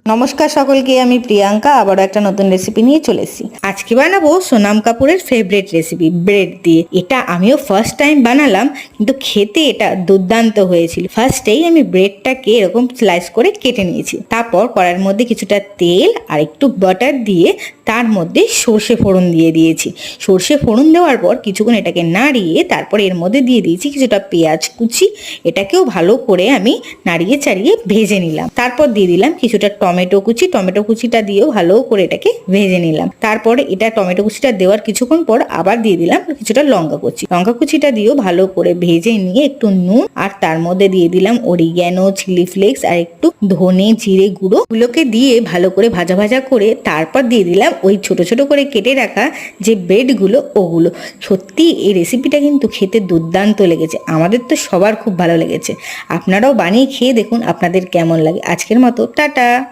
নমস্কার সকলকে, আমি প্রিয়াঙ্কা আবারও একটা নতুন রেসিপি নিয়ে চলে এসেছি। আজকে বানাবো সোনাম কাপুরের ফেভারিট রেসিপি ব্রেড দিয়ে। এটা আমিও ফার্স্ট টাইম বানালাম, কিন্তু খেতে এটা দুর্দান্ত হয়েছিল। ফার্স্টেই আমি ব্রেডটাকে এরকম স্লাইস করে কেটে নিয়েছি। তারপর কড়াইয়ের মধ্যে কিছুটা তেল আর একটু বাটার দিয়ে তার মধ্যে সর্ষে ফোড়ন দিয়ে দিয়েছি। সর্ষে ফোড়ন দেওয়ার পর কিছুক্ষণ এটাকে নাড়িয়ে তারপর এর মধ্যে দিয়ে দিয়েছি কিছুটা পেঁয়াজ কুচি। এটাকেও ভালো করে আমি নাড়িয়ে চাড়িয়ে ভেজে নিলাম। তারপর দিয়ে দিলাম কিছুটা টমেটো কুচিটা দিয়েও ভালো করে এটাকে ভেজে নিলাম। তারপরে এটা টমেটো কুচিটা দেওয়ার কিছুক্ষণ পর আবার দিয়ে দিলাম কিছুটা লঙ্কা কুচিটা দিয়েও ভালো করে ভেজে নিয়ে একটু নুন আর তার মধ্যে দিয়ে দিলাম অরিগ্যানো, চিলি ফ্লেক্স আর একটু ধনে জিরে গুঁড়োগুলোকে দিয়ে ভালো করে ভাজা ভাজা করে তারপর দিয়ে দিলাম ওই ছোট ছোট করে কেটে রাখা যে ব্রেডগুলো ওগুলো। সত্যি এই রেসিপিটা কিন্তু খেতে দুর্দান্ত লেগেছে, আমাদের তো সবার খুব ভালো লেগেছে। আপনারাও বানিয়ে খেয়ে দেখুন আপনাদের কেমন লাগে। আজকের মতো টাটা।